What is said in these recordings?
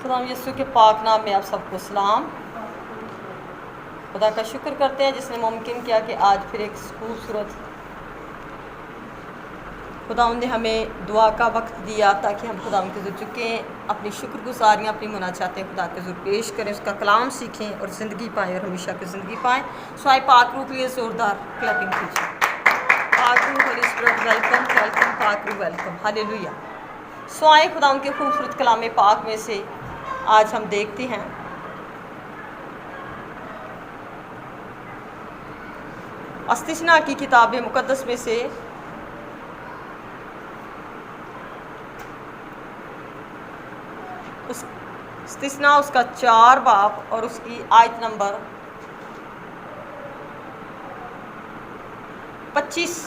खुदा यीशु के पाक नाम में आप सबको सलाम। खुदा का शुक्र करते हैं जिसने मुमकिन किया कि आज फिर एक खूबसूरत खुदा ने हमें दुआ का वक्त दिया ताकि हम खुदा के ज़रूर चुकें, अपनी शुक्रगुजारियाँ अपनी मुनाजातें खुदा के ज़रूर पेश करें, उसका कलाम सीखें और ज़िंदगी पाएँ और हमेशा की ज़िंदगी पाएँ। सो आए पाक रूह के लिए ज़ोरदार क्लैपिंग कीजिए। पाक रूह होली स्पिरिट वेलकम वेलकम, पाक रूह वेलकम, हालेलुया। सो आए खुदा उनके खूबसूरत कलाम पाक में से आज हम देखते हैं इस्तिस्ना की किताब मुक़द्दस में से उस इस्तिस्ना उसका 4 बाब और उसकी आयत नंबर 25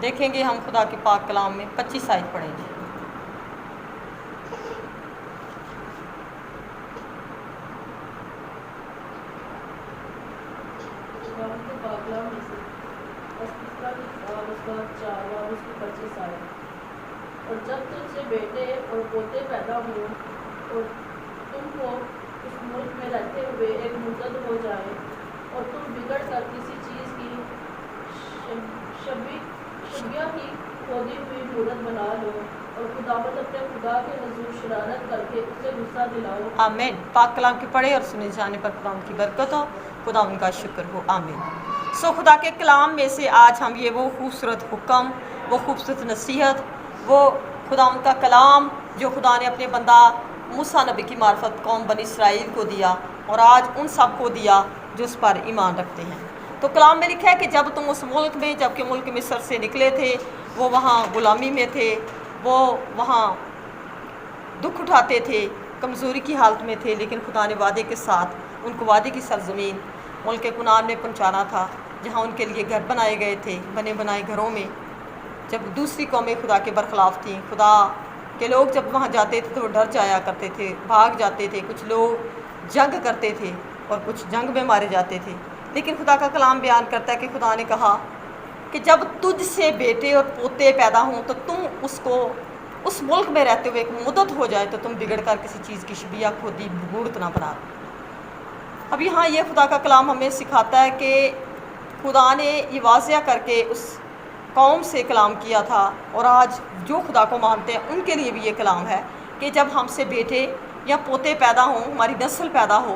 देखेंगे। हम खुदा के पाक कलाम में 25 आयत पढ़ेंगे। और जब तुझसे बेटे और पोते पैदा हों और तुमको उस मुल्क में रहते हुए एक मुद्दत हो जाए और तुम बिगड़ कर किसी चीज़ की शबिया की खोदी हुई मूरत बना लो और खुदावंद अपने खुदा के नज़र शरारत करके उसे गुस्सा दिलाओ। आमीन। पाक कलाम के पढ़े और सुने जाने पर खुदा उनकी बरकत हो, खुदा उनका शुक्र हो। आमीन। सो खुदा के कलाम में से आज हम ये वो खूबसूरत हुक्म, वो खूबसूरत नसीहत, वो खुदा उनका कलाम जो खुदा ने अपने बंदा मूसा नबी की मार्फत कौम बनी इसराइल को दिया और आज उन सब को दिया जो उस पर ईमान रखते हैं। तो कलाम में लिखा है कि जब तुम उस मुल्क में, जबकि मुल्क मिस्र से निकले थे, वो वहाँ ग़ुलामी में थे, वो वहाँ दुख उठाते थे, कमज़ोरी की हालत में थे, लेकिन खुदा ने वादे के साथ उनको वादे की सरज़मीन मुल्क कुनान में पहुँचाना था, जहाँ उनके लिए घर बनाए गए थे। बने बनाए घरों में जब दूसरी कौमें खुदा के बरखिलाफ़ थीं, खुदा के लोग जब वहाँ जाते थे तो डर जाया करते थे, भाग जाते थे। कुछ लोग जंग करते थे और कुछ जंग में मारे जाते थे। लेकिन खुदा का कलाम बयान करता है कि खुदा ने कहा कि जब तुझसे बेटे और पोते पैदा हों तो तुम उसको उस मुल्क में रहते हुए एक मुद्दत हो जाए तो तुम बिगड़ कर किसी चीज़ की शबिया खोदी मूरत ना बना। अब यहाँ ये खुदा का कलाम हमें सिखाता है कि खुदा ने ये वाज़िया करके उस कौम से कलाम किया था और आज जो खुदा को मानते हैं उनके लिए भी ये कलाम है कि जब हमसे बेटे या पोते पैदा हों, हमारी नस्ल पैदा हो,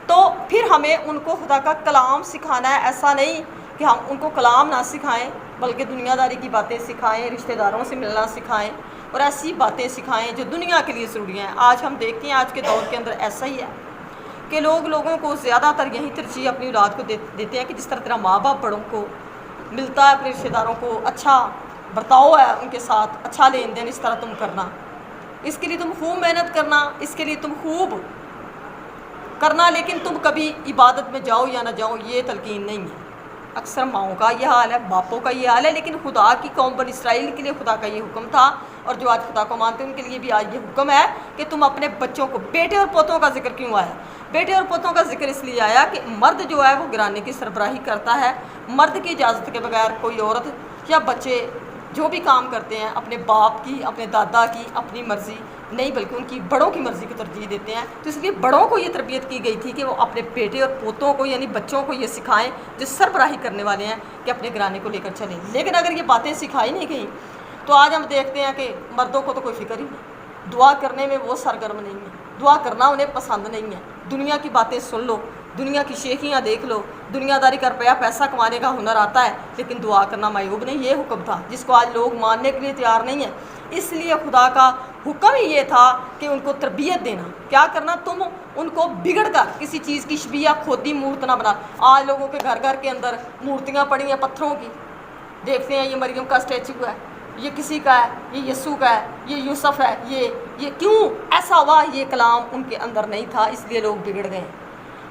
तो फिर हमें उनको खुदा का कलाम सिखाना है। ऐसा नहीं कि हम उनको कलाम ना सिखाएं, बल्कि दुनियादारी की बातें सिखाएं, रिश्तेदारों से मिलना सिखाएं और ऐसी बातें सिखाएं जो दुनिया के लिए ज़रूरी हैं। आज हम देखते हैं आज के दौर के अंदर ऐसा ही है कि लोगों को ज़्यादातर यही तरजीह अपनी औलाद को देते हैं कि जिस तरह तेरा माँ बाप बड़ों को मिलता है, अपने रिश्तेदारों को अच्छा बर्ताव है, उनके साथ अच्छा लेन देन, इस तरह तुम करना, इसके लिए तुम खूब मेहनत करना, इसके लिए तुम खूब करना, लेकिन तुम कभी इबादत में जाओ या ना जाओ ये तलकीन नहीं है। अक्सर माओं का ये हाल है, बापों का ये हाल है, लेकिन खुदा की कौम बनी इसराइल के लिए खुदा का ये हुक्म था और जो आज खुदा को मानते हैं उनके लिए भी आज ये हुक्म है कि तुम अपने बच्चों को, बेटे और पोतों का जिक्र क्यों आया? बेटे और पोतों का जिक्र इसलिए आया कि मर्द जो है वो घराने की सरबराही करता है। मर्द की इजाज़त के बगैर कोई औरत या बच्चे जो भी काम करते हैं अपने बाप की, अपने दादा की अपनी मर्ज़ी नहीं, बल्कि उनकी बड़ों की मर्ज़ी को तरजीह देते हैं। तो इसलिए बड़ों को ये तरबियत की गई थी कि वो अपने बेटे और पोतों को यानी बच्चों को ये सिखाएं जो सरबराही करने वाले हैं कि अपने घराने को लेकर चलें। लेकिन अगर ये बातें सिखाई नहीं गई तो आज हम देखते हैं कि मर्दों को तो कोई फ़िक्र ही नहीं, दुआ करने में वो सरगर्म नहीं है, दुआ करना उन्हें पसंद नहीं है। दुनिया की बातें सुन लो, दुनिया की शेखियाँ देख लो, दुनियादारी का रुपया पैसा कमाने का हुनर आता है, लेकिन दुआ करना मायूब नहीं। ये हुक्म था जिसको आज लोग मानने के लिए तैयार नहीं है। इसलिए खुदा का हुक्म ही ये था कि उनको तरबियत देना, क्या करना, तुम उनको बिगड़ कर किसी चीज़ की शबिया खोदी मूर्त ना बना। आज लोगों के घर घर के अंदर मूर्तियाँ पड़ी हैं पत्थरों की, देखते हैं ये मरियम का स्टैचू है, ये किसी का है, ये यस्सू का है, ये यूसुफ है, ये क्यों ऐसा हुआ? ये कलाम उनके अंदर नहीं था, इसलिए लोग बिगड़ गए।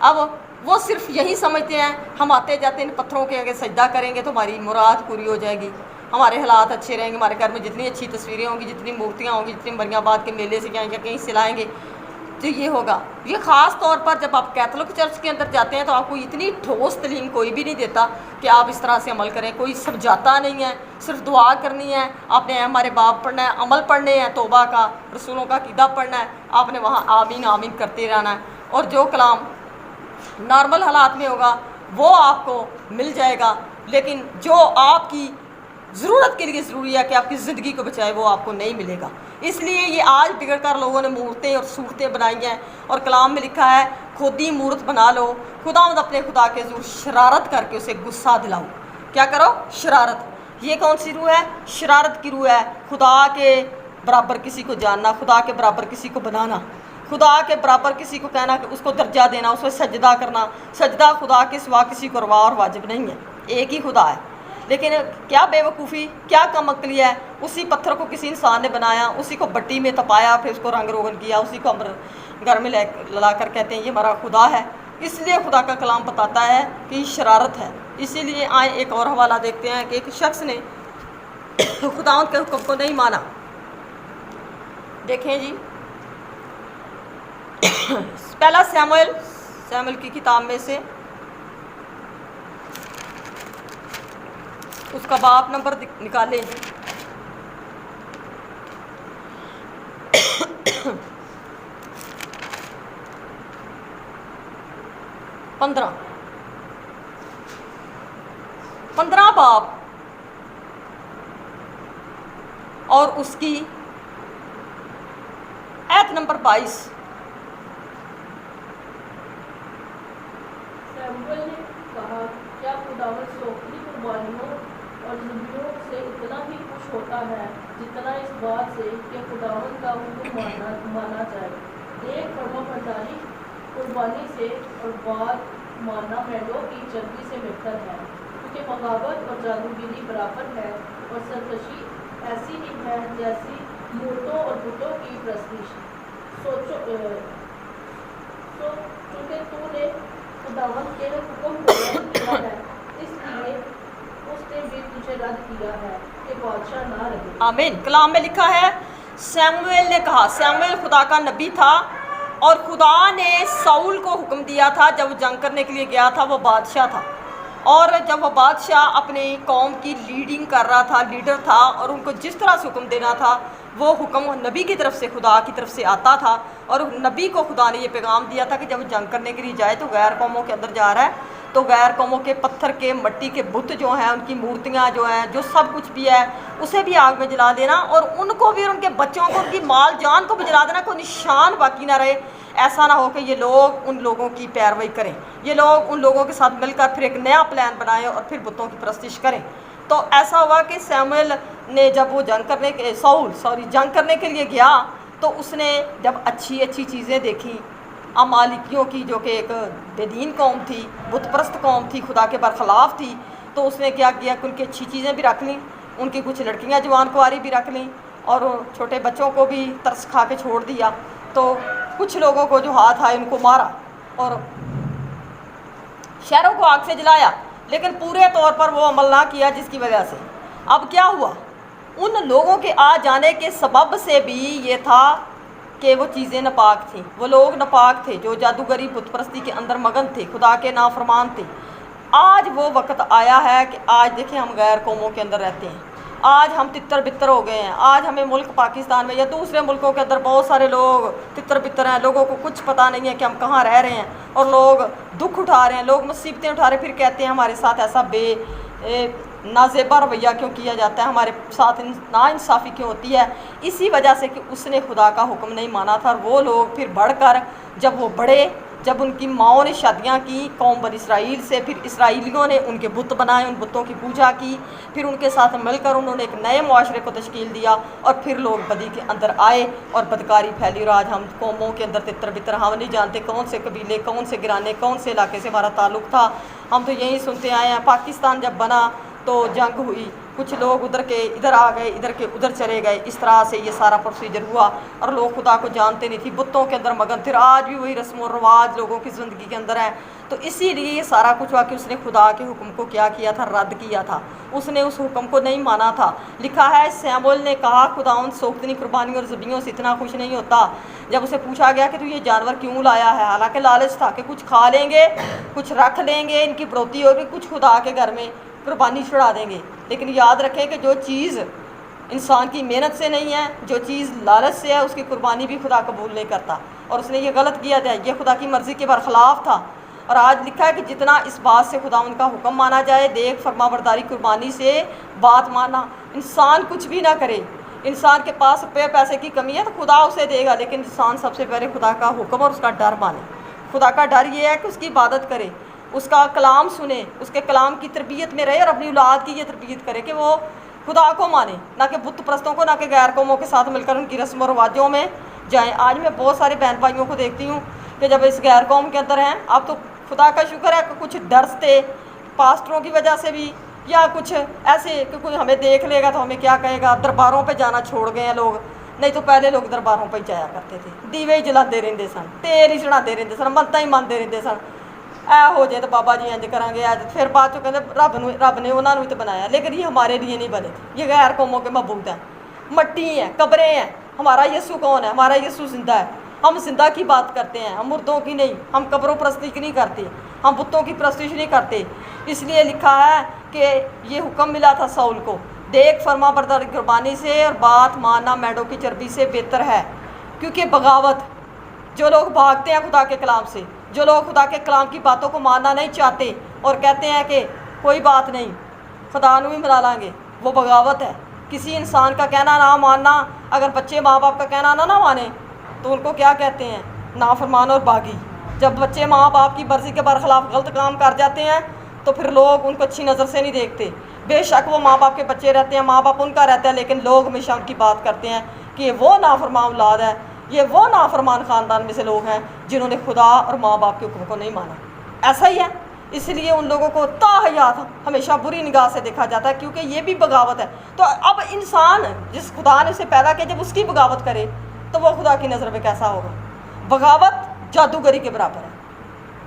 अब वो सिर्फ यही समझते हैं हम आते जाते इन पत्थरों के आगे सजदा करेंगे तो हमारी मुराद पूरी हो जाएगी, हमारे हालात अच्छे रहेंगे, हमारे घर में जितनी अच्छी तस्वीरें होंगी, जितनी मूर्तियाँ होंगी, जितनी मरियाबाद के मेले से या कहीं से लाएंगे जो ये होगा, ये ख़ास तौर पर जब आप कैथोलिक चर्च के अंदर जाते हैं तो आपको इतनी ठोस तलीम कोई भी नहीं देता कि आप इस तरह से अमल करें, कोई समझाता नहीं है, सिर्फ दुआ करनी है, आपने हमारे बाप पढ़ना है, अमल पढ़ने हैं, तौबा का, रसूलों का क़ीदा पढ़ना है, आपने वहाँ आमीन आमीन करते रहना है, और जो कलाम नॉर्मल हालात में होगा वो आपको मिल जाएगा, लेकिन जो आपकी ज़रूरत के लिए ज़रूरी है कि आपकी ज़िंदगी को बचाए वो आपको नहीं मिलेगा। इसलिए ये आज बिगड़ कर लोगों ने मूर्तें और सूरतें बनाई हैं, और कलाम में लिखा है खुद ही मूर्त बना लो, खुदावंद अपने खुदा के ज़रूर शरारत करके उसे गुस्सा दिलाओ। क्या करो? शरारत। ये कौन सी रूह है? शरारत की रूह है। खुदा के बराबर किसी को जानना, खुदा के बराबर किसी को बनाना, खुदा के बराबर किसी को कहना कि उसको दर्जा देना, उसको सजदा करना। सजदा खुदा के सिवा किसी को रवा और वाजिब नहीं है, एक ही खुदा है। लेकिन क्या बेवकूफ़ी, क्या कमअक्ली है, उसी पत्थर को किसी इंसान ने बनाया, उसी को भट्टी में तपाया, फिर उसको रंग रोगन किया, उसी को हम घर में ला कर कहते हैं ये हमारा खुदा है। इसलिए खुदा का कलाम बताता है कि शरारत है। इसीलिए आए एक और हवाला देखते हैं कि एक शख्स ने खुदावंद के हुक्म को नहीं माना। देखें जी, पहला सैमुएल की किताब में से उसका बाप नंबर निकालें जी। 15 बाप और उसकी आयत नंबर 22। सैमुएल ने कहा, क्या खुदावंद सौंपी कुर्बानियों और ज़िंदगियों से इतना ही खुश होता है जितना इस बात से कि खुदावंद का हुक्म माना जाए। एक फर्माबरदारी कुर्बानी से और बात मानना मेंढों की चर्बी से बेहतर है, क्योंकि बगावत और जादूगिरी बराबर है और सरकशी ऐसी ही है जैसी मूर्तों और बुतों की प्रस्तिश। चूँकि तूने खुदावंद के हुक्म को रद्द किया है, इसलिए उसने भी तुझे रद्द किया है कि बादशाह ना रहे। आमीन। कलाम में लिखा है सैमुएल ने कहा, सैमुएल खुदा का नबी था और खुदा ने साउल को हुक्म दिया था, जब वो जंग करने के लिए गया था, वो बादशाह था, और जब वो बादशाह अपनी कौम की लीडिंग कर रहा था, लीडर था, और उनको जिस तरह से हुक्म देना था वो हुक्म नबी की तरफ से, खुदा की तरफ से आता था। और नबी को खुदा ने ये पैगाम दिया था कि जब जंग करने के लिए जाए तो गैर कौमों के अंदर जा रहा है तो गैर कौमों के पत्थर के, मिट्टी के बुत जो हैं, उनकी मूर्तियाँ जो हैं, जो सब कुछ भी है, उसे भी आग में जला देना, और उनको भी और उनके बच्चों को, उनकी माल जान को भी जला देना, कोई निशान बाकी ना रहे। ऐसा ना हो कि ये लोग उन लोगों की पैरवी करें, ये लोग उन लोगों के साथ मिलकर फिर एक नया प्लान बनाएं और फिर बुतों की परस्तिश करें। तो ऐसा हुआ कि सैमुएल ने जब वो जंग करने के लिए गया तो उसने जब अच्छी अच्छी चीज़ें देखी अमालिकियों की, जो कि एक बेदीन कौम थी, बुतप्रस्त कौम थी, खुदा के बरखलाफ थी, तो उसने क्या किया कि उनकी अच्छी चीज़ें भी रख लीं, उनकी कुछ लड़कियां जवान कुंवारी भी रख लीं, और छोटे बच्चों को भी तरस खा के छोड़ दिया। तो कुछ लोगों को जो हाथ आए उनको मारा और शहरों को आग से जलाया, लेकिन पूरे तौर पर वो अमल ना किया, जिसकी वजह से अब क्या हुआ, उन लोगों के आ जाने के सबब से भी ये था कि वो चीज़ें नापाक थीं, वो लोग नापाक थे जो जादूगरी बुतपरस्ती के अंदर मगन थे, खुदा के नाफरमान थे। आज वो वक्त आया है कि आज देखें हम गैर कौमों के अंदर रहते हैं, आज हम तितर बितर हो गए हैं। आज हमें मुल्क पाकिस्तान में या दूसरे मुल्कों के अंदर बहुत सारे लोग तितर बितर हैं, लोगों को कुछ पता नहीं है कि हम कहाँ रह रहे हैं, और लोग दुख उठा रहे हैं, लोग मुसीबतें उठा रहे हैं, फिर कहते हैं हमारे साथ ऐसा नाजेबा रवैया क्यों किया जाता है, हमारे साथ नाइंसाफ़ी क्यों होती है। इसी वजह से कि उसने खुदा का हुक्म नहीं माना था, और वो लोग फिर बढ़कर जब वो बढ़े, जब उनकी माओं ने शादियाँ की कौम बनी इसराइल से, फिर इसराइलियों ने उनके बुत बनाए, उन बुतों की पूजा की, फिर उनके साथ मिलकर उन्होंने एक नए मुआशरे को तश्कील दिया, और फिर लोग बदी के अंदर आए और बदकारी फैली। और आज हम कौमों के अंदर तितर बितर, हम नहीं जानते कौन से कबीले, कौन से गिराने, कौन से इलाके से हमारा ताल्लुक़ था। हम तो यही सुनते आए हैं, पाकिस्तान जब बना तो जंग हुई, कुछ लोग उधर के इधर आ गए, इधर के उधर चले गए, इस तरह से ये सारा प्रोसीजर हुआ और लोग खुदा को जानते नहीं थे, बुतों के अंदर मगन थे। आज भी वही रस्म और रवाज लोगों की ज़िंदगी के अंदर है। तो इसीलिए ये सारा कुछ हुआ कि उसने खुदा के हुक्म को क्या किया था, रद्द किया था, उसने उस हुक्म को नहीं माना था। लिखा है शमूएल ने कहा खुदावंद सोख्तनी कुर्बानी और ज़बीहों से इतना खुश नहीं होता। जब उसे पूछा गया कि तू ये जानवर क्यों लाया है, हालांकि लालच था कि कुछ खा लेंगे, कुछ रख लेंगे, इनकी बढ़ोतरी होगी, कुछ खुदा के घर में कुर्बानी चढ़ा देंगे। लेकिन याद रखें कि जो चीज़ इंसान की मेहनत से नहीं है, जो चीज़ लालच से है, उसकी कुर्बानी भी खुदा कबूल नहीं करता। और उसने ये गलत किया था, ये खुदा की मर्ज़ी के बरखिलाफ़ था। और आज लिखा है कि जितना इस बात से खुदा उनका हुक्म माना जाए, देख फरमाबरदारी कुर्बानी से बात माना। इंसान कुछ भी ना करे, इंसान के पास रुपये पैसे की कमी है तो खुदा उसे देगा, लेकिन इंसान सबसे पहले खुदा का हुक्म और उसका डर माने। खुदा का डर ये है कि उसकी इबादत करे, उसका कलाम सुने, उसके कलाम की तरबियत में रहे और अपनी औलाद की ये तरबियत करे कि वो खुदा को माने, ना कि बुत परस्तों को, ना कि गैर कौमों के साथ मिलकर उनकी रस्म और रवाजों में जाएँ। आज मैं बहुत सारे बहन भाइयों को देखती हूँ कि जब इस गैर कौम के अंदर हैं, अब तो खुदा का शुक्र है कि कुछ डरते पास्टरों की वजह से भी, या कुछ ऐसे कि कोई हमें देख लेगा तो हमें क्या कहेगा, दरबारों पे जाना छोड़ गए हैं लोग। नहीं तो पहले लोग दरबारों पर ही जाया करते थे, दीवे ही जलाते रहते सन, तेल ही चढ़ाते रहते सन, मनता ही मानते रहते सन, ऐ हो जाए तो बाबा जी इंज करांगे आज। फिर बाद चो कहते रब ने उन्होंने भी तो बनाया, लेकिन ये हमारे लिए नहीं बने थे, ये गैर कौमों के मबूद हैं, मट्टी हैं, कब्रें हैं। हमारा यीशु कौन है? हमारा यीशु जिंदा है। हम जिंदा की बात करते हैं, हम मुर्दों की नहीं। हम कब्रों परस्ती नहीं करते, हम बुतों की परस्तिश नहीं करते। इसलिए लिखा है कि ये हुक्म मिला था साउल को, देख फरमा बरदारी कुर्बानी से और बात मानना मेंढों की चर्बी से बेहतर है। क्योंकि बगावत, जो लोग भागते हैं खुदा के कलाम से, जो लोग खुदा के कलाम की बातों को मानना नहीं चाहते और कहते हैं कि कोई बात नहीं, खुदा नूं भी मना लांगे, वो बगावत है। किसी इंसान का कहना ना मानना, अगर बच्चे माँ बाप का कहना ना माने तो उनको क्या कहते हैं? नाफरमान और बागी। जब बच्चे माँ बाप की मर्ज़ी के बरखिलाफ़ गलत काम कर जाते हैं तो फिर लोग उनको अच्छी नज़र से नहीं देखते। बेशक वो माँ बाप के बच्चे रहते हैं, माँ बाप उनका रहता है, लेकिन लोग हमेशा उनकी बात करते हैं कि ये वो नाफरमान औलाद है, ये वो नाफरमान ख़ानदान में से लोग हैं जिन्होंने खुदा और माँ बाप के हुक्म को नहीं माना। ऐसा ही है, इसलिए उन लोगों को ताहयात हमेशा बुरी निगाह से देखा जाता है, क्योंकि ये भी बगावत है। तो अब इंसान जिस खुदा ने उसे पैदा किया, जब उसकी बगावत करे तो वो खुदा की नज़र में कैसा होगा? बगावत जादूगरी के बराबर है।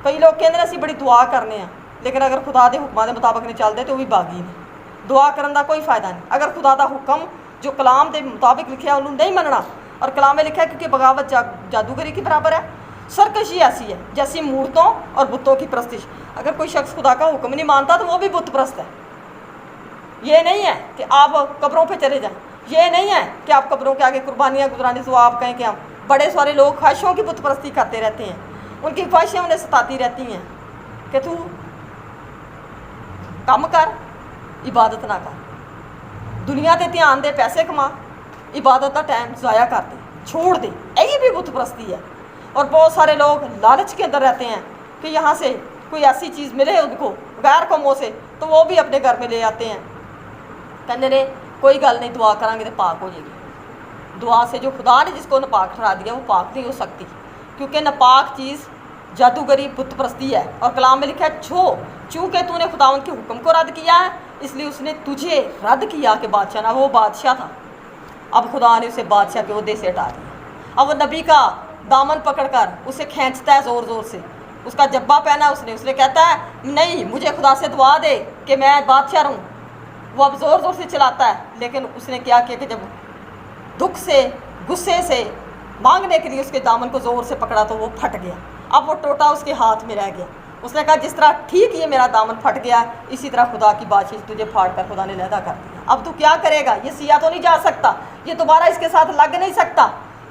कई लोग कहते हैं असी बड़ी दुआ करने हैं, लेकिन अगर खुदा के हुक्मां के मुताबिक नहीं चलते तो भी बागी ने। दुआ करने का कोई फ़ायदा नहीं अगर खुदा का हुक्म जो कलाम के मुताबिक लिखा उन्होंने नहीं मनना। और कलाम में लिखा है क्योंकि बगावत जादूगरी के बराबर है। सरकशी ऐसी है जैसी मूर्तों और बुतों की परस्तिश। अगर कोई शख्स खुदा का हुक्म नहीं मानता तो वो भी बुत परस्त है। ये नहीं है कि आप कब्रों पे चले जाएं, ये नहीं है कि आप कब्रों के आगे कुर्बानियाँ गुजराने तो आप कहें कि हम बड़े सारे लोग ख्वाहिशों की बुत परस्ती करते रहते हैं, उनकी ख्वाहिशें उन्हें सताती रहती हैं कि तू कम कर, इबादत ना कर, दुनिया ते ध्यान दे, पैसे कमा, इबादत का टाइम ज़ाया कर दे, छोड़ दे। यही भी बुत परस्ती है। और बहुत सारे लोग लालच के अंदर रहते हैं कि यहाँ से कोई ऐसी चीज़ मिले उनको गैर कौमों से तो वो भी अपने घर में ले आते हैं, कहने ने कोई गल नहीं, दुआ करांगे तो पाक हो जाएगी। दुआ से जो खुदा ने जिसको नापाक ठहरा दिया वो पाक नहीं हो सकती, क्योंकि नापाक चीज़ जादूगरी बुत परस्ती है। और कलाम में लिखा है चूँकि तूने खुदावंद के हुक्म को रद्द किया है इसलिए उसने तुझे रद्द किया कि बादशाह ना, वो बादशाह था, अब खुदा ने उसे बादशाह के ओहदे से हटा दिया। अब वो नबी का दामन पकड़कर उसे खींचता है ज़ोर ज़ोर से, उसका जब्बा पहना उसने कहता है नहीं मुझे खुदा से दुआ दे कि मैं बादशाह रहूँ। वो अब ज़ोर ज़ोर से चलाता है, लेकिन उसने क्या किया कि जब दुख से गुस्से से मांगने के लिए उसके दामन को ज़ोर से पकड़ा तो वो फट गया। अब वो टोटा उसके हाथ में रह गया। उसने कहा जिस तरह ठीक ये मेरा दामन फट गया, इसी तरह खुदा की बादशाही तुझे फाड़ कर खुदा ने लहदा कर दिया। अब तू क्या करेगा? ये सिया तो नहीं जा सकता, ये दोबारा इसके साथ लग नहीं सकता,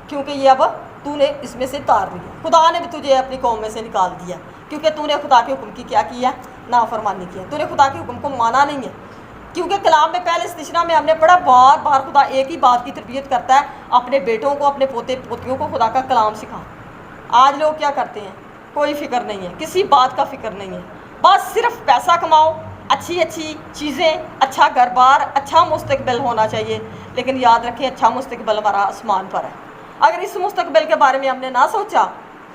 क्योंकि ये अब तूने इसमें से तार लिया। खुदा ने भी तुझे अपनी कौम में से निकाल दिया, क्योंकि तूने खुदा के हुक्म की क्या किया? नाफरमानी किया, तूने खुदा के हुक्म को माना नहीं है। क्योंकि कलाम में पहले इस्तिशना में हमने पढ़ा, बार बार खुदा एक ही बात की तरबियत करता है, अपने बेटों को, अपने पोते पोतियों को खुदा का कलाम सिखा। आज लोग क्या करते हैं? कोई फ़िक्र नहीं है, किसी बात का फ़िक्र नहीं है, बस सिर्फ पैसा कमाओ, अच्छी अच्छी चीज़ें, अच्छा घर बार, अच्छा मुस्तकबिल होना चाहिए। लेकिन याद रखें अच्छा मुस्तकबिल हमारा आसमान पर है। अगर इस मुस्तकबिल के बारे में हमने ना सोचा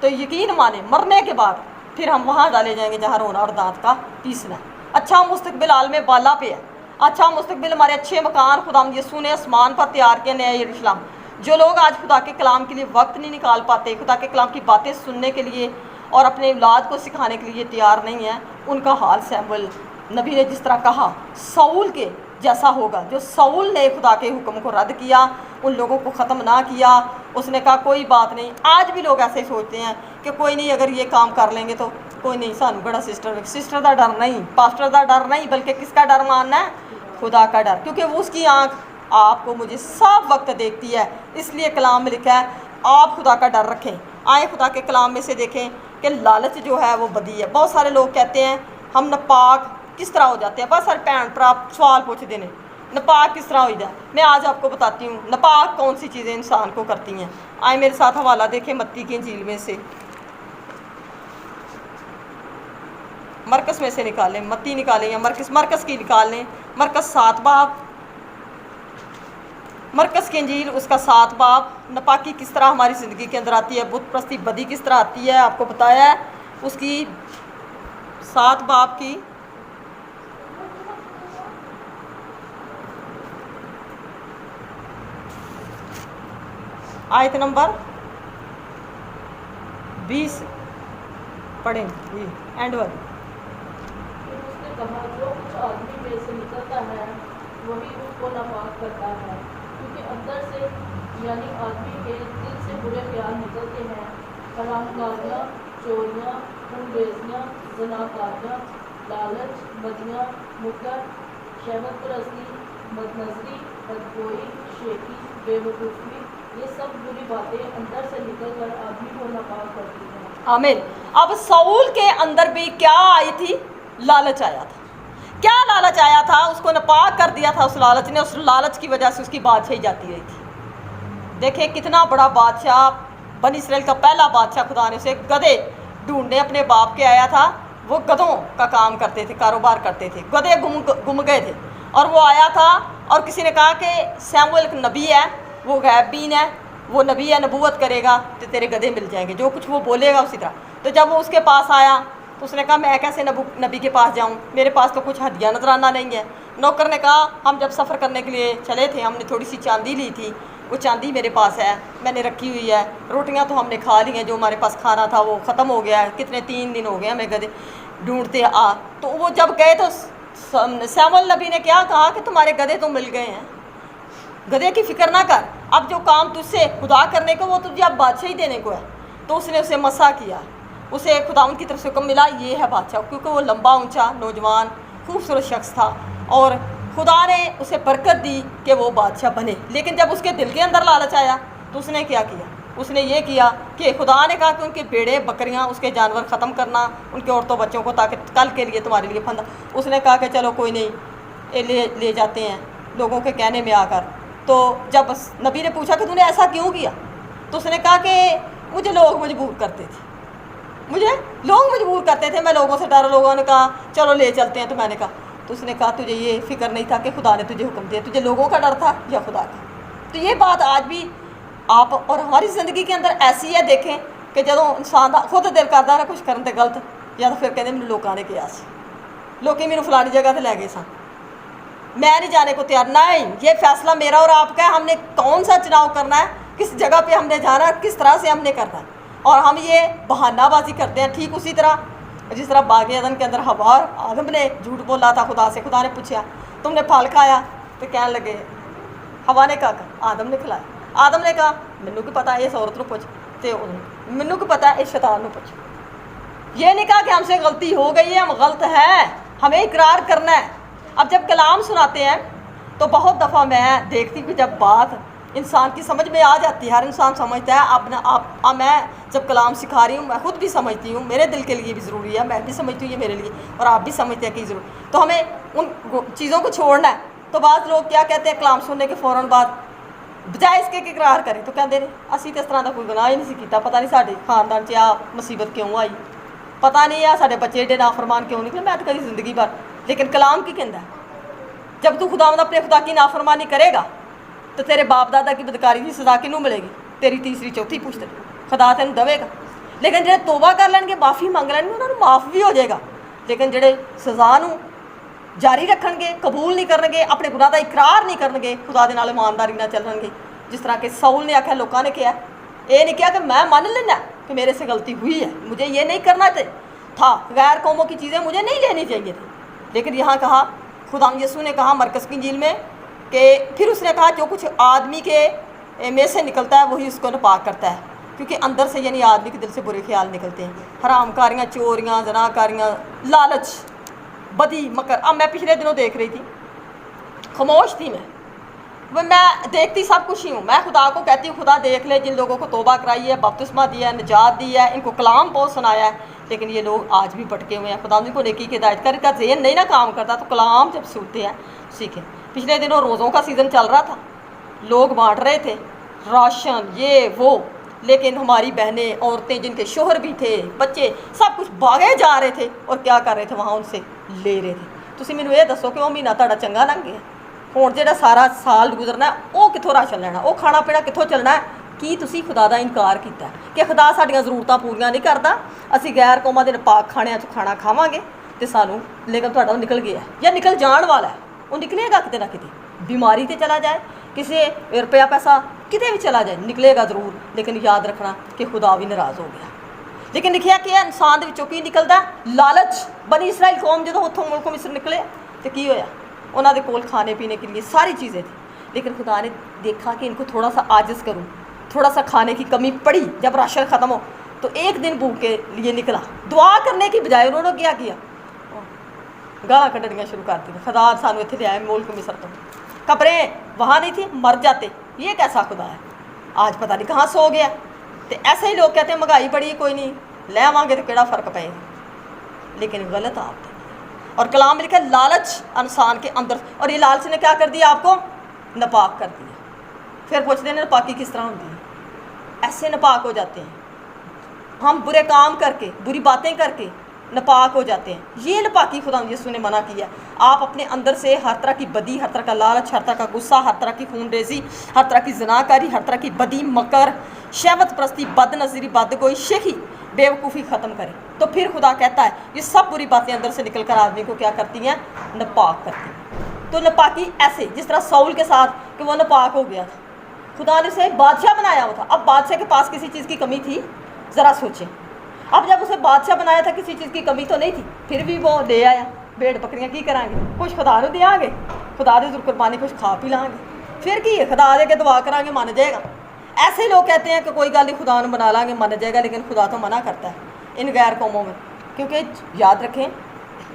तो यकीन माने मरने के बाद फिर हम वहाँ डाले जाएंगे जहाँ रोना और दांत का पीसना है। अच्छा मुस्तकबिल आलम बाला पे है, अच्छा मुस्तकबिल, हमारे अच्छे मकान खुदावंद यीशु ने आसमान पर तैयार किया, नया यरूशलेम। जो लोग आज खुदा के कलाम के लिए वक्त नहीं निकाल पाते, खुदा के कलाम की बातें सुनने के लिए और अपने औलाद को सिखाने के लिए तैयार नहीं है, उनका हाल सैमुअल नबी ने जिस तरह कहा सऊल के जैसा होगा। जो सऊल ने खुदा के हुक्म को रद्द किया, उन लोगों को ख़त्म ना किया, उसने कहा कोई बात नहीं। आज भी लोग ऐसे ही सोचते हैं कि कोई नहीं, अगर ये काम कर लेंगे तो कोई नहीं, सानू बड़ा सिस्टर का डर नहीं, पास्टर का डर नहीं, बल्कि किसका डर मानना है? खुदा का डर, क्योंकि वो उसकी आँख आपको मुझे सब वक्त देखती है। इसलिए कलाम में लिखा है आप खुदा का डर रखें। आए खुदा के कलाम में से देखें कि लालच जो है वो बदी है। बहुत सारे लोग कहते हैं हम नापाक किस तरह हो जाते हैं। बहुत सारे भैन भरा सवाल पूछते हैं नापाक किस तरह हो जाए। मैं आज आपको बताती हूँ नापाक कौन सी चीज़ें इंसान को करती हैं। आए मेरे साथ हवाला देखें मत्ती की इंजील में से, मरकस में से निकालें, मत्ती निकालें या मरकस की निकाल लें। मरकस 7 बाब, मरकस की इंजील उसका 7 बाब। नापाकी किस तरह हमारी ज़िंदगी के अंदर आती है, बुत प्रस्ती बदी किस तरह आती है, आपको बताया है उसकी 7 बाब की आयत नंबर 20 पढ़ें जी, एंड वाली। उसने कहा जो कुछ आदमी में से निकलता है वही उसको नापाक करता है, क्योंकि अंदर से यानी आदमी के दिल से बुरे ख्याल निकलते हैं, हरामकारियाँ, चोरियाँ, खूनरेज़ियाँ, ज़नाकारियाँ, लालच, बदियाँ, मुकर, शहवत परस्ती, बदनज़री, बदगोई, शेखी, बेवकूफ़ी, ये सब बुरी बातें अंदर से निकलकर आदमी को नापाक करती हैं। आमीन। अब सऊल के अंदर भी क्या आई थी? लालच आया था। क्या लालच आया था? उसको नापाक कर दिया था उस लालच ने। उस लालच की वजह से उसकी बादशाही जाती रही थी। देखिए कितना बड़ा बादशाह, बनी इसराइल का पहला बादशाह, खुदा ने उसे गधे ढूंढने अपने बाप के आया था। वो गधों का काम करते थे, कारोबार करते थे, गधे गुम गए थे। और वो आया था और किसी ने कहा कि सैमुअल नबी है, वो गैबीन है, वो नबी है, नबूवत करेगा तो तेरे गधे मिल जाएंगे, जो कुछ वो बोलेगा उसी तरह। तो जब वो उसके पास आया तो उसने कहा मैं कैसे नबी के पास जाऊं, मेरे पास तो कुछ हदिया नजराना नहीं है। नौकर ने कहा हम जब सफ़र करने के लिए चले थे हमने थोड़ी सी चांदी ली थी, वो चांदी मेरे पास है, मैंने रखी हुई है। रोटियां तो हमने खा ली हैं, जो हमारे पास खाना था वो ख़त्म हो गया है, कितने 3 दिन हो गए हमें गधे ढूंढते आ। तो वो जब गए तो सैमुअल नबी ने क्या कहा कि तुम्हारे गधे तो मिल गए हैं, गधे की फ़िक्र ना कर, अब जो काम तुझसे खुदा करने को वो तुझे अब बादशाही देने को है। तो उसने उसे मसा किया, उसे खुदावन की तरफ से हुक्म मिला ये है बादशाह, क्योंकि वो लंबा ऊंचा नौजवान खूबसूरत शख्स था और खुदा ने उसे बरकत दी कि वो बादशाह बने। लेकिन जब उसके दिल के अंदर लालच आया तो उसने क्या किया? उसने ये किया कि खुदा ने कहा कि उनके भेड़े बकरियां, उसके जानवर ख़त्म करना, उनके औरतों बच्चों को, ताकि कल के लिए तुम्हारे लिए फंदा। उसने कहा कि चलो कोई नहीं, ले जाते हैं लोगों के कहने में आकर। तो जब नबी ने पूछा कि तूने ऐसा क्यों किया, तो उसने कहा कि मुझे लोग मजबूर करते थे, मैं लोगों से डर, लोगों ने कहा चलो ले चलते हैं। तो मैंने कहा, तो उसने कहा तुझे ये फ़िक्र नहीं था कि खुदा ने तुझे हुक्म दिया, तुझे लोगों का डर था या खुदा का? तो ये बात आज भी आप और हमारी ज़िंदगी के अंदर ऐसी है। देखें कि ਜਦੋਂ इंसान का खुद दिल करता है कुछ करने ते गलत, या तो फिर कहते मैंने लोगों ने किया सी, लोग मैंने फलानी जगह पर लै गए सन, मैं नहीं जाने को तैयार। नहीं, ये फैसला मेरा और आपका है, हमने कौन सा चुनाव करना है, किस जगह पे हमने जाना है, किस तरह से हमने करना है। और हम ये बहानाबाजी करते हैं। ठीक उसी तरह जिस तरह बाग अदन के अंदर हवा और आदम ने झूठ बोला था खुदा से। खुदा ने पूछा तुमने फल खाया, तो कहने लगे, हवा ने कहा आदम ने खिलाया। आदम ने कहा मैनू की पता है, इस औरत को पूछ, तो मैनू की पता है, इस शैतान को पूछ। ये नहीं कहा कि हमसे गलती हो गई है, हम गलत हैं, हमें इकरार करना है। अब जब कलाम सुनाते हैं तो बहुत दफ़ा मैं देखती हूँ जब बात इंसान की समझ में आ जाती है, हर इंसान समझता है अपना आप। मैं जब कलाम सिखा रही हूँ मैं खुद भी समझती हूँ, मेरे दिल के लिए भी ज़रूरी है, मैं भी समझती हूँ ये मेरे लिए, और आप भी समझते हैं कि ज़रूर। तो हमें उन चीज़ों को छोड़ना है। तो बाद लोग क्या कहते हैं, कलाम सुनने के फ़ौरन बाद बजाय इसके कि इकरार करें तो कहते हैं असी तो इस तरह का कोई गुनाह ही नहीं किया, पता नहीं साढ़े खानदान च आ मुसीबत क्यों आई, पता नहीं आ साढ़े बच्चे एडे नाफरमान क्यों निकले, मैं तो कभी ज़िंदगी भर। लेकिन कलाम की कहता है जब तू खुदावंद अपने खुदा की नाफरमानी करेगा तो तेरे बाप दादा की बदकारी की सज़ा किनू मिलेगी, तेरी तीसरी चौथी पुश्त खुदा तेन देगा। लेकिन जो तोबा कर लेंगे, माफ़ी मंग लेंगे, उन्होंने माफ़ भी हो जाएगा। लेकिन जो सज़ा ਜਾਰੀ ਰੱਖਣਗੇ, ਕਬੂਲ ਨਹੀਂ ਕਰਨਗੇ, ਆਪਣੇ ਗੁਨਾਹ ਦਾ ਇਕਰਾਰ ਨਹੀਂ ਕਰਨਗੇ, ਖੁਦਾ ਦੇ ਨਾਲ ਇਮਾਨਦਾਰੀ ਨਾਲ ਚੱਲਣਗੇ। जिस तरह के साउल ने आख्या, लोगों ने किया, ये नहीं किया कि मैं मान लेना कि मेरे से गलती हुई है, मुझे ये नहीं करना था, गैर कौमों की चीज़ें मुझे नहीं लेनी चाहिए थी। लेकिन यहाँ कहा, खुदा यीशु ने कहा मरकज़ की इंजील में कि फिर उसने कहा जो कुछ आदमी के में से निकलता है वही उसको नापाक करता है, क्योंकि अंदर से यानी आदमी के दिल से बुरे ख्याल निकलते हैं, हरामकारियाँ, चोरियाँ, जनाकारियाँ, लालच, बदी, मकर। अब मैं पिछले दिनों देख रही थी, खामोश थी मैं देखती सब कुछ ही हूँ। मैं खुदा को कहती हूँ, खुदा देख ले, जिन लोगों को तौबा कराई है, बपतिस्मा दिया है, निजात दी है, इनको कलाम बहुत सुनाया है, लेकिन ये लोग आज भी भटके हुए हैं। खुदा उनको नेकी की हिदायत कर, इनका ज़हन नहीं ना काम करता, तो कलाम जब सुनते हैं सीखें। पिछले दिनों रोज़ों का सीज़न चल रहा था, लोग बांट रहे थे राशन, ये वो, लेकिन हमारी बहनें, औरतें, जिनके शोहर भी थे, बच्चे, सब कुछ भागे जा रहे थे और क्या कर रहे थे, वहाँ उनसे ले रहे थे। तुसीं मैनूं ये दसो कि वो महीना तुहाडा चंगा लंघ गया, ਹੁਣ ਜਿਹੜਾ ਸਾਰਾ ਸਾਲ ਗੁਜ਼ਰਨਾ ਉਹ ਕਿੱਥੋਂ ਰਾਸ਼ਨ ਲੈਣਾ, ਉਹ ਖਾਣਾ ਪੀਣਾ ਕਿੱਥੋਂ ਚੱਲਣਾ? ਕੀ ਤੁਸੀਂ ਖੁਦਾ ਦਾ ਇਨਕਾਰ ਕੀਤਾ ਕਿ ਖੁਦਾ ਸਾਡੀਆਂ ਜ਼ਰੂਰਤਾਂ ਪੂਰੀਆਂ ਨਹੀਂ ਕਰਦਾ, ਅਸੀਂ ਗੈਰ ਕੌਮਾਂ ਦੇ ਨਾਪਾਕ ਖਾਣਿਆਂ 'ਚ ਖਾਣਾ ਖਾਵਾਂਗੇ ਤੇ ਸਾਨੂੰ, ਲੇਕਿਨ ਤੁਹਾਡਾ ਉਹ ਨਿਕਲ ਗਿਆ ਜਾਂ ਨਿਕਲ ਜਾਣ ਵਾਲਾ ਹੈ, ਉਹ ਨਿਕਲੇਗਾ ਕਿਤੇ ਨਾ ਕਿਤੇ, बीमारी ਤੇ चला जाए, किसी रुपया पैसा किते भी चला जाए, निकलेगा ज़रूर। लेकिन याद रखना कि खुदा भी नाराज़ हो गया। लेकिन लिखिया कि इंसान दे विचों की निकलदा? लालच। बनी इसराइल कौम जो उत्थों मुल्कों मिस्र निकले तो की होया, उन्होंने कोल खाने पीने के लिए सारी चीज़ें थी, लेकिन खुदा ने देखा कि इनको थोड़ा सा आजिज़ करूँ, थोड़ा सा खाने की कमी पड़ी, जब राशन ख़त्म हो तो एक दिन भूख के लिए निकला, दुआ करने की बजाय उन्होंने क्या किया, गालां कढ़नियां शुरू कर दी, खुदा सानू इत्थे ले आए मुल्क मिस्र तो, कब्रें वहाँ नहीं थी, मर जाते, ये कैसा खुदा है, आज पता नहीं कहाँ सो गया। तो ऐसे ही लोग कहते हैं महंगाई बड़ी, कोई नहीं ले आवांगे तो केड़ा फ़र्क पेगा, लेकिन गलत आप। और कलाम में लिखा लालच इंसान के अंदर, और ये लालच ने क्या कर दिया, आपको नापाक कर दिया। फिर पूछते हैं नापाकी किस तरह होती है, ऐसे नापाक हो जाते हैं हम, बुरे काम करके, बुरी बातें करके नापाक हो जाते हैं। ये नापाकी खुदा यीशु ने मना किया। आप अपने अंदर से हर तरह की बदी, हर तरह का लालच, हर तरह का गुस्सा, हर तरह की खूनरेज़ी, हर तरह की ज़नाकारी, हर तरह की बदी, मकर, शहवत परस्ती, बद नज़री, बदगोई, शेखी, बेवकूफ़ी ख़त्म करें। तो फिर खुदा कहता है ये सब बुरी बातें अंदर से निकल कर आदमी को क्या करती हैं, नापाक करती हैं। तो नापाकी ऐसे जिस तरह साउल के साथ कि वो नापाक हो गया था, खुदा ने उसे बादशाह बनाया हुआ था। अब बादशाह के पास किसी चीज़ की कमी थी, ज़रा सोचें। अब जब उसे बादशाह बनाया था किसी चीज़ की कमी तो नहीं थी, फिर भी वो ले आया भेड़ बकरियां, की करांगे, कुछ खुदा को देंगे, खुदा दे कुर्बानी कुछ खा पी लाँगे, फिर की है खुदा दे के दुआ करांगे मन जाएगा। ऐसे लोग कहते हैं कि कोई गल नहीं, खुदा बना लाँगे मन जाएगा, लेकिन खुदा तो मना करता है इन गैर कौमों में। क्योंकि याद रखें,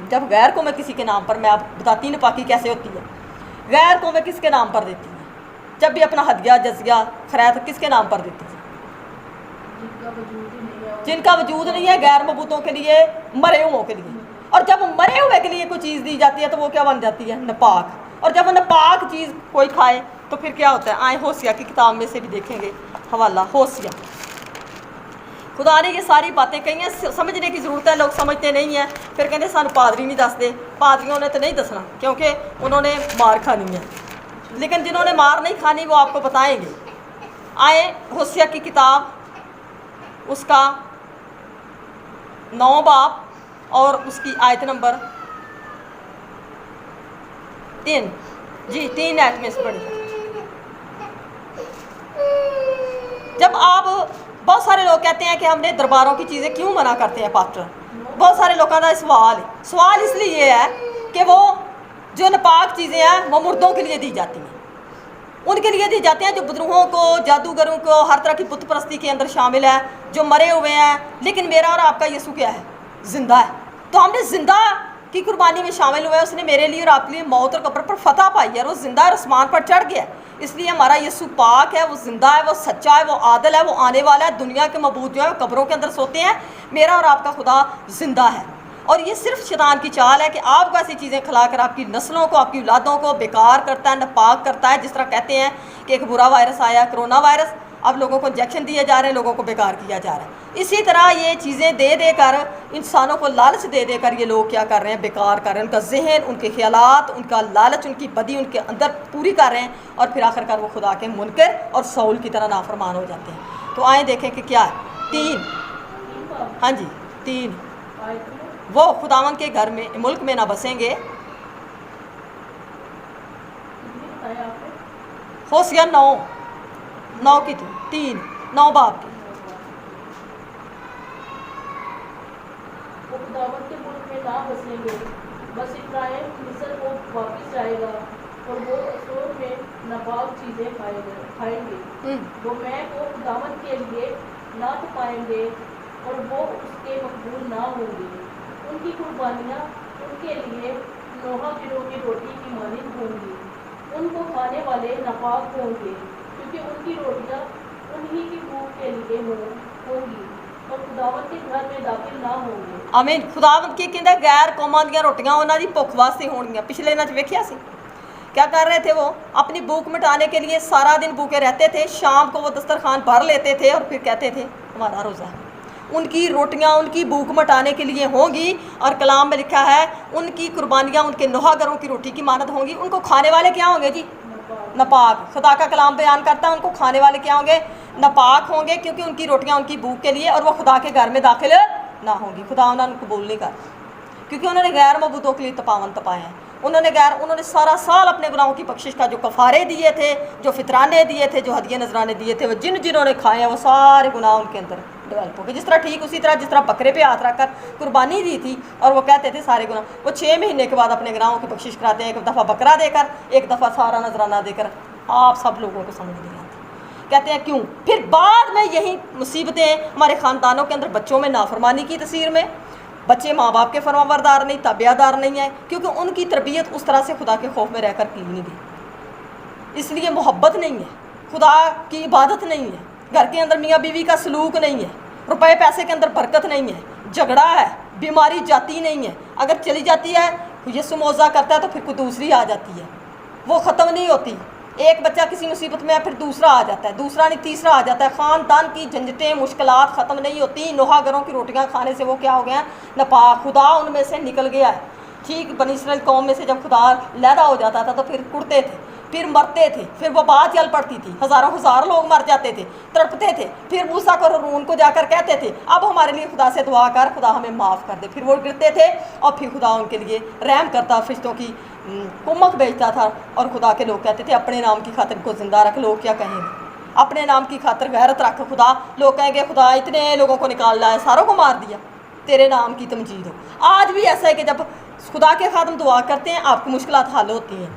जब गैर कौमें किसी के नाम पर, मैं आप बताती नापाकी कैसे होती है, गैर कौमें किसके नाम पर देती हैं, जब भी अपना हदिया जजिया खैरात किसके नाम पर देती हैं, जिनका वजूद नहीं है, गैर मबूतों के लिए, मरे हुओं के लिए। और जब मरे हुए के लिए कोई चीज़ दी जाती है तो वो क्या बन जाती है, नापाक। और जब वो नापाक चीज़ कोई खाए तो फिर क्या होता है, आए होशिया की किताब में से भी देखेंगे हवाला, होशिया। खुदा ने ये सारी बातें कही हैं, समझने की ज़रूरत है, लोग समझते नहीं हैं, फिर कहते सानू पादरी नहीं दसते। पादरियों ने तो नहीं दसना क्योंकि उन्होंने मार खानी है, लेकिन जिन्होंने मार नहीं खानी वो आपको बताएंगे। आए होशिया की किताब, उसका 9 बाब और उसकी आयत नंबर 3, जी 3 आयत में से पढ़ी। जब आप, बहुत सारे लोग कहते हैं कि हमने दरबारों की चीज़ें क्यों मना करते हैं पास्टर, बहुत सारे लोगों का सवाल इसलिए है कि वो जो नापाक चीज़ें हैं वो मुर्दों के लिए दी जाती हैं, उनके लिए दी जाती हैं जो बुजुर्गों को, जादूगरों को, हर तरह की बुत परस्ती के अंदर शामिल है, जो मरे हुए हैं। लेकिन मेरा और आपका यीशु क्या है, ज़िंदा है। तो हमने ज़िंदा की कुर्बानी में शामिल हुए, उसने मेरे लिए और आपके लिए मौत और कब्र पर फतह पाई है, और वो ज़िंदा और आसमान पर चढ़ गया। इसलिए हमारा यीशु पाक है, वो ज़िंदा है, वो सच्चा है, वो आदल है, वो आने वाला है। दुनिया के मबूद जो है वो कब्रों के अंदर सोते हैं, मेरा और आपका खुदा ज़िंदा है। और ये सिर्फ शैतान की चाल है कि आपको ऐसी चीज़ें खिलाकर आपकी नस्लों को, आपकी औलादों को बेकार करता है, नापाक करता है। जिस तरह कहते हैं कि एक बुरा वायरस आया, कोरोना वायरस, अब लोगों को इंजेक्शन दिए जा रहे हैं, लोगों को बेकार किया जा रहा है। इसी तरह ये चीज़ें दे दे कर, इंसानों को लालच दे दे कर ये लोग क्या कर रहे हैं, बेकार कर रहे हैं। उनका जहन, उनके ख्यालात, उनका लालच, उनकी बदी उनके अंदर पूरी कर रहे हैं, और फिर आखिरकार वो खुदा के मुनकर और साउल की तरह नाफरमान हो जाते हैं। तो आए देखें कि क्या है, 3, हाँ जी 3, वो खुदावन के घर में, मुल्क में ना बसेंगे, होशिया 9 की थी 3 9 बाप की। वो खुदावंद के मुल्क में ना बसेंगे, बस इब्राहिम मिस्र को वापस जाएगा और वो अशूर में नापाक चीज़ें खाएंगे। वो मैं को खुदावंद के लिए ना तपाएंगे और वो उसके मकबूल ना होंगे। उनकी कुर्बानियाँ उनके लिए नोहा गिरोह की रोटी की मानिंद होंगी। उनको खाने वाले नापाक होंगे, क्योंकि उनकी रोटियाँ उन्हीं की भूख के लिए होंगी और खुदावंद के घर में दाखिल ना होंगे। आमीन। खुदावंद की कहते गैर कौमां ਦੀਆਂ ਰੋਟੀਆਂ ਉਹਨਾਂ ਦੀ ਭੁੱਖ ਵਾਸਤੇ ਹੋਣਗੀਆਂ। ਪਿਛਲੇ ਦਿਨਾਂ 'ਚ ਵੇਖਿਆ ਸੀ क्या कर रहे थे वो, अपनी भूख मिटाने के लिए सारा दिन भूखे रहते थे, शाम को वो दस्तरखान भर लेते थे और फिर कहते थे हमारा रोज़ा है। उनकी रोटियां उनकी भूख मिटाने के लिए होंगी और कलाम में लिखा है उनकी कुर्बानियां उनके नोहागरों की रोटी की मानद होंगी। उनको खाने वाले क्या होंगे जी? नापाक। खुदा का कलाम बयान करता है उनको खाने वाले क्या होंगे? नापाक होंगे, क्योंकि उनकी रोटियां उनकी भूख के लिए और वो खुदा के घर में दाखिल ना होंगी। खुदा उन्हें कबूल नहीं कर, क्योंकि उन्होंने गैर मबूदों के लिए तपाए हैं। उन्होंने सारा साल अपने गुनाहों की बख्शिश का जो कफ़ारे दिए थे, जो फितराने दिए थे, जो हदिये नजराने दिए थे, वो जिन्होंने खाए हैं वो सारे गुनाह उनके अंदर डेवलप हो गए। जिस तरह ठीक उसी तरह जिस तरह बकरे पे हाथ रखकर कुर्बानी दी थी और वो कहते थे सारे गुनाह, वो 6 महीने के बाद अपने गुनाहों की बख्शिश कराते हैं, एक दफ़ा बकरा देकर, एक दफ़ा सारा नजराना देकर। आप सब लोगों को समझ नहीं आती। कहते हैं क्यों? फिर बाद में यही मुसीबतें हमारे ख़ानदानों के अंदर बच्चों में नाफरमानी की तस्वीर में, बच्चे माँ बाप के फरमाबरदार नहीं, ताबियादार नहीं है, क्योंकि उनकी तरबियत उस तरह से खुदा के खौफ में रहकर की नहीं गई। इसलिए मोहब्बत नहीं है, खुदा की इबादत नहीं है, घर के अंदर मियाँ बीवी का सलूक नहीं है, रुपए पैसे के अंदर बरकत नहीं है, झगड़ा है, बीमारी जाती नहीं है। अगर चली जाती है यीशु मौज़ा करता है तो फिर कोई दूसरी आ जाती है, वो ख़त्म नहीं होती। एक बच्चा किसी मुसीबत में है फिर दूसरा आ जाता है, दूसरा नहीं तीसरा आ जाता है। ख़ानदान की झंझटें मुश्किलात ख़त्म नहीं होती। नोहागरों की रोटियां खाने से वो क्या हो गया है? नापाक। खुदा उनमें से निकल गया है। ठीक बनी इस्राएल कौम में से जब खुदा लहदा हो जाता था तो फिर कुड़ते थे, फिर मरते थे, फिर वबा चल पड़ती थी, हज़ारों हज़ार लोग मर जाते थे, तड़पते थे। फिर मूसा को हारून को जाकर कहते थे अब हमारे लिए खुदा से दुआ कर, खुदा हमें माफ़ कर दे। फिर वो गिरते थे और फिर खुदा उनके लिए रहम करता, फरिश्तों की कुमक भेजता था और खुदा के लोग कहते थे अपने नाम की खातिर को ज़िंदा रख। लोग क्या कहेंगे? अपने नाम की खातिर गैरत रख। खुदा, लोग कहेंगे खुदा इतने लोगों को निकाल लाया, सारों को मार दिया, तेरे नाम की तमजीद हो। आज भी ऐसा है कि जब खुदा के खातिर दुआ करते हैं आपकी मुश्किलात हल होती हैं,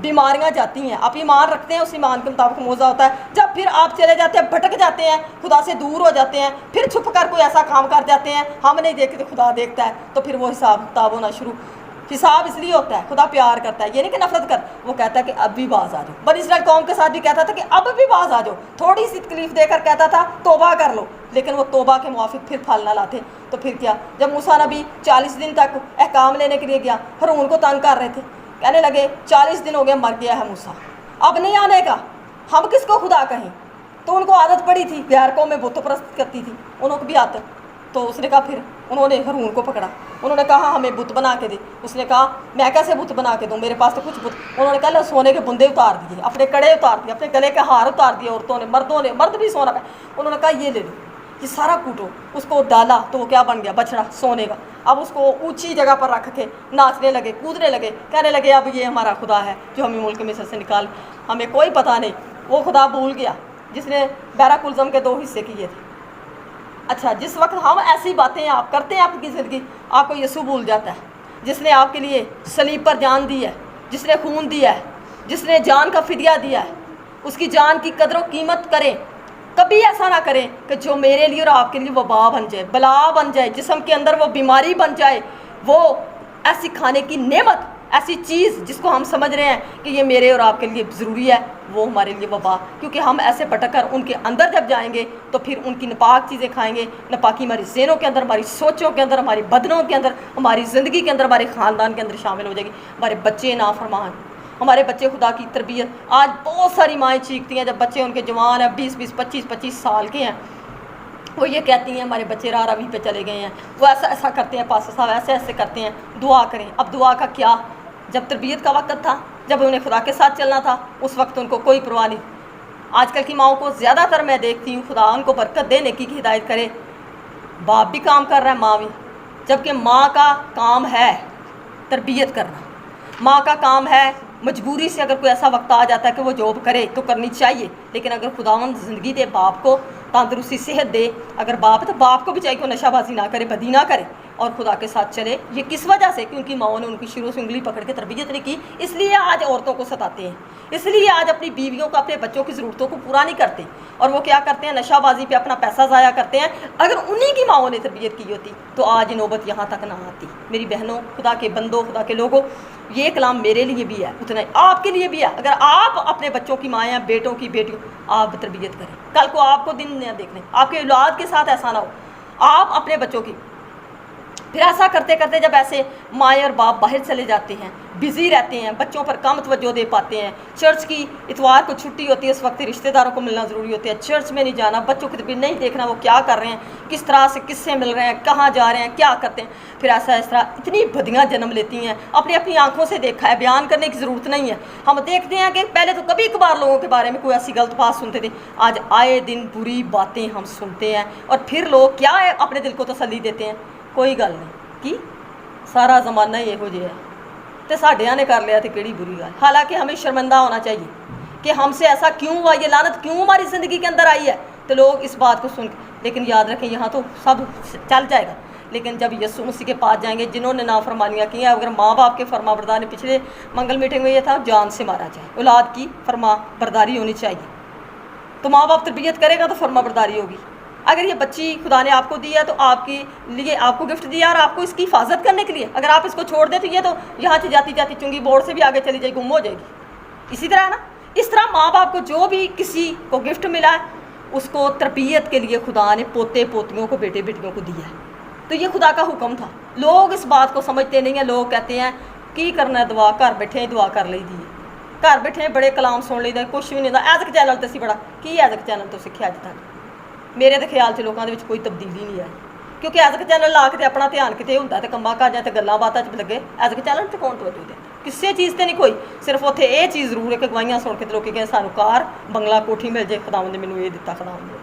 बीमारियां जाती हैं, आप ईमान रखते हैं, उस ईमान के मुताबिक मौज़ा होता है। जब फिर आप चले जाते हैं, भटक जाते हैं, खुदा से दूर हो जाते हैं, फिर छुप कर कोई ऐसा काम कर जाते हैं हम नहीं देखते, खुदा देखता है, तो फिर वो हिसाब किताब होना शुरू। हिसाब इसलिए होता है, खुदा प्यार करता है, ये नहीं कि नफरत कर। वो कहता है कि अब भी बाज आ जाओ। बनी इस्राएल कौम के साथ भी कहता था कि अब भी बाज आ जाओ। थोड़ी सी तकलीफ देकर कहता था तौबा कर लो, लेकिन वो तौबा के मुआफिक फिर फल ना लाते। तो फिर क्या? जब मूसा नबी 40 दिन तक अहकाम लेने के लिए गया, हारून को तंग कर रहे थे, कहने लगे 40 दिन हो गए मर गया है मूसा, अब नहीं आने का, हम किसको खुदा कहें? तो उनको आदत पड़ी थी, गैर कौम में बुत परस्त करती थी, उनको भी आदत। तो उसने कहा, फिर उन्होंने हारून को पकड़ा, उन्होंने कहा हमें बुत बना के दे। उसने कहा मैं कैसे बुत बना के दूँ, मेरे पास तो कुछ बुत। उन्होंने कहा सोने के बुंदे उतार दिए, अपने कड़े उतार दिए, अपने गले के हार उतार दिए औरतों ने, मर्दों ने, मर्द भी सोना पाए। उन्होंने कहा ये ले लो, ये सारा कूटो। उसको डाला तो वो क्या बन गया? बछड़ा सोने का। अब उसको ऊंची जगह पर रख के नाचने लगे, कूदने लगे, कहने लगे अब ये हमारा खुदा है जो हमें मुल्क मिस्र से निकाल, हमें कोई पता नहीं। वो खुदा भूल गया जिसने बैराकुलज़म के 2 हिस्से किए थे। अच्छा, जिस वक्त हम ऐसी बातें आप करते हैं आपकी ज़िंदगी, आपको यीशु भूल जाता है, जिसने आपके लिए सलीब पर जान दी है, जिसने खून दिया है, जिसने जान का फिदिया दिया है, उसकी जान की कदर व कीमत करें। कभी ऐसा ना करें कि जो मेरे लिए और आपके लिए वबा बन जाए, बला बन जाए, जिस्म के अंदर वो बीमारी बन जाए, वो ऐसी खाने की नेमत, ऐसी चीज़ जिसको हम समझ रहे हैं कि ये मेरे और आपके लिए ज़रूरी है, वो हमारे लिए वबा। क्योंकि हम ऐसे भटक कर उनके अंदर जब जाएंगे तो फिर उनकी नापाक चीज़ें खाएंगे। नापाकी हमारी ज़हनों के अंदर, हमारी सोचों के अंदर, हमारी बदनों के अंदर, हमारी ज़िंदगी के अंदर, हमारे ख़ानदान के अंदर शामिल हो जाएगी। हमारे बच्चे नाफरमान, हमारे बच्चे खुदा की तरबियत। आज बहुत सारी माएँ चीखती हैं जब बच्चे उनके जवान हैं, 20-20, 25-25 साल के हैं, वो ये कहती हैं हमारे बच्चे रावी पे चले गए हैं, वो ऐसा ऐसा करते हैं, पास्टर साहब ऐसे ऐसे करते हैं, दुआ करें। अब दुआ का क्या? जब तरबियत का वक्त था, जब उन्हें खुदा के साथ चलना था, उस वक्त उनको कोई परवाह नहीं। आजकल की माओं को ज़्यादातर मैं देखती हूँ, खुदा उनको बरकत देने की हिदायत करे, बाप भी काम कर रहा है, माँ भी, जबकि माँ का काम है तरबियत करना, माँ का काम है मजबूरी से अगर कोई ऐसा वक्त आ जाता है कि वो जॉब करे तो करनी चाहिए, लेकिन अगर खुदावंद ज़िंदगी दे, बाप को तंदुरुस्ती सेहत दे, अगर बाप तो बाप को भी चाहिए कि नशाबाजी ना करे, बदी ना करे और खुदा के साथ चले। ये किस वजह से कि उनकी माओ ने उनकी शुरू से उंगली पकड़ के तरबियत नहीं की, इसलिए आज औरतों को सताते हैं, इसलिए आज अपनी बीवियों को, अपने बच्चों की ज़रूरतों को पूरा नहीं करते और वो क्या करते हैं, नशाबाजी पे अपना पैसा ज़ाया करते हैं। अगर उन्हीं की माओ ने तरबियत की होती तो आज नौबत यहाँ तक ना आती। मेरी बहनों, खुदा के बंदों, खुदा के लोगों, ये कलाम मेरे लिए भी है, उतना ही आपके लिए भी है। अगर आप अपने बच्चों की माएँ, बेटों की बेटियों, आप तरबियत करें, कल को आपको दिन न देखने, आपके औलाद के साथ ऐसा ना हो। आप अपने बच्चों की, फिर ऐसा करते करते जब ऐसे माएँ और बाप बाहर चले जाते हैं, बिज़ी रहते हैं, बच्चों पर कम तवज्जो दे पाते हैं, चर्च की इतवार को छुट्टी होती है, उस वक्त रिश्तेदारों को मिलना ज़रूरी होता है, चर्च में नहीं जाना, बच्चों की तरफ नहीं देखना वो क्या कर रहे हैं, किस तरह से किससे मिल रहे हैं, कहाँ जा रहे हैं, क्या करते हैं। फिर ऐसा इस तरह इतनी बदियाँ जन्म लेती हैं। अपनी अपनी आंखों से देखा है, बयान करने की ज़रूरत नहीं है। हम देखते हैं कि पहले तो कभी कभार लोगों के बारे में कोई ऐसी गलत बात सुनते थे, आज आए दिन बुरी बातें हम सुनते हैं और फिर लोग क्या है अपने दिल को तसल्ली देते हैं, कोई गल नहीं कि सारा ज़माना ही यहो जिहा है तो साढ़िया ने कर लिया तो केड़ी बुरी गल। हालांकि हमें शर्मिंदा होना चाहिए कि हमसे ऐसा क्यों हुआ, ये लानत क्यों हमारी ज़िंदगी के अंदर आई है। तो लोग इस बात को सुन, लेकिन याद रखें यहाँ तो सब चल जाएगा, लेकिन जब यीशु मसीह के पास जाएंगे, जिन्होंने नाफरमानियाँ की हैं, अगर माँ बाप के फरमा बरदारी, पिछले मंगल मीटिंग में ये था जान से मारा जाए, औलाद की फरमा बरदारी होनी चाहिए। तो माँ बाप तरबियत करेगा तो फरमा बरदारी होगी। अगर ये बच्ची खुदा ने आपको दी है तो आपके लिए, आपको गिफ्ट दिया और आपको इसकी हिफाजत करने के लिए, अगर आप इसको छोड़ दें तो ये तो यहाँ से जाती जाती चुंगी बोर्ड से भी आगे चली जाएगी, गुम हो जाएगी। इसी तरह ना, इस तरह माँ बाप को जो भी किसी को गिफ्ट मिला है उसको तरबियत के लिए खुदा ने पोते पोतियों को, बेटे बेटियों को दिया है। तो ये खुदा का हुक्म था। लोग इस बात को समझते नहीं हैं। लोग कहते हैं की करना है दुआ, घर बैठे ही दुआ कर ली दी है, घर बैठे बड़े कलाम सुन लीदा, कुछ भी नहीं होता। ऐजक चैनल तो असी बड़ा की ऐजक चैनल तो सीखिया अज तक। मेरे तो ख्याल से लोगों के कोई तब्दीली नहीं आई, क्योंकि ऐजक चैनल ला के अपना ध्यान कितने होंगे तो कम्मा काजां ते गल्लां बातां च लगे। ऐजक चैनल तो कौन तवज्जो दे, किसी चीज़ से नहीं कोई, सिर्फ उत्थे ये चीज़ जरूर है कि गवाहियां सुन के लोग कहें सानू कार बंगला कोठी मिल जाए, खुदावंद ने मैनू ये दिता, खुदावंद ने।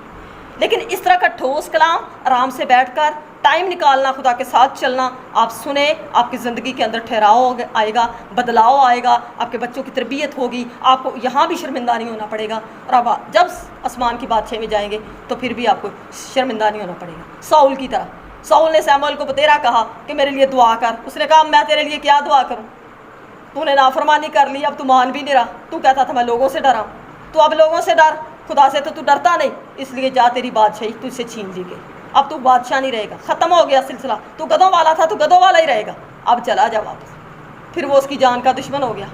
लेकिन इस तरह का ठोस कलाम, आराम से बैठ कर टाइम निकालना, खुदा के साथ चलना, आप सुने, आपकी ज़िंदगी के अंदर ठहराव आएगा, बदलाव आएगा, आपके बच्चों की तरबियत होगी, आपको यहाँ भी शर्मिंदा नहीं होना पड़ेगा। और अब जब आसमान की बादशाही में जाएंगे तो फिर भी आपको शर्मिंदा नहीं होना पड़ेगा। साउल की तरह, साउल ने सैमुअल को बतेरा कहा कि मेरे लिए दुआ कर, उसने कहा मैं तेरे लिए क्या दुआ करूँ, तूने नाफरमानी कर ली, अब तू मान भी नहीं रहा। तू कहता था मैं लोगों से डरा, तो अब लोगों से डर, खुदा से तो तू डरता नहीं, इसलिए जा तेरी बादशाही तुझसे छीन ली गई, अब तू बादशाह नहीं रहेगा, ख़त्म हो गया सिलसिला। तू गधों वाला था, तू गधों वाला ही रहेगा, अब चला जा वापस। फिर वो उसकी जान का दुश्मन हो गया,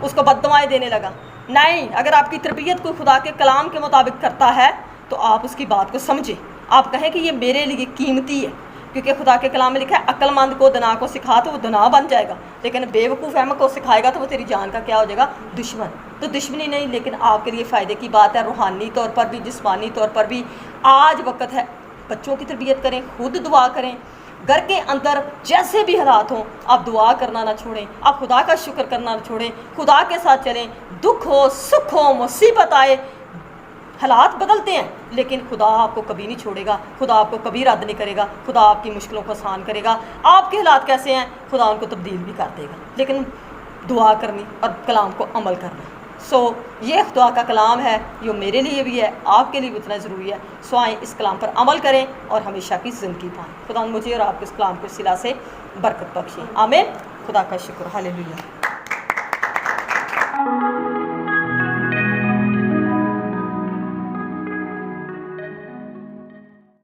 उसको बददुआएं देने लगा। नहीं, अगर आपकी तरबियत कोई खुदा के कलाम के मुताबिक करता है तो आप उसकी बात को समझें, आप कहें कि ये मेरे लिए कीमती है, क्योंकि खुदा के कलाम में लिखा है अक्लमंद को दना को सिखा तो वो दना बन जाएगा, लेकिन बेवकूफ़ अहमक को सिखाएगा तो वो तेरी जान का क्या हो जाएगा, दुश्मन। तो दुश्मनी नहीं, लेकिन आपके लिए फ़ायदे की बात है, रूहानी तौर पर भी, जिस्मानी तौर पर भी। आज वक्त है, बच्चों की तरबियत करें, खुद दुआ करें, घर के अंदर जैसे भी हालात हों आप दुआ करना ना छोड़ें, आप खुदा का शुक्र करना ना छोड़ें, खुदा के साथ चलें। दुख हो, सुख हो, मुसीबत आए, हालात बदलते हैं, लेकिन खुदा आपको कभी नहीं छोड़ेगा, खुदा आपको कभी रद्द नहीं करेगा, खुदा आपकी मुश्किलों को आसान करेगा। आपके हालात कैसे हैं, खुदा उनको तब्दील भी कर देगा, लेकिन दुआ करनी और कलाम को अमल करना। ये खुदा का कलाम है, ये मेरे लिए भी है, आपके लिए भी उतना ज़रूरी है। आएँ इस कलाम पर अमल करें और हमेशा की ज़िंदगी पाएँ। खुदा मुझे और आपके इस कलाम को सिला से बरकत बख्शे। आमीन। खुदा का शुक्र, हालेलुया।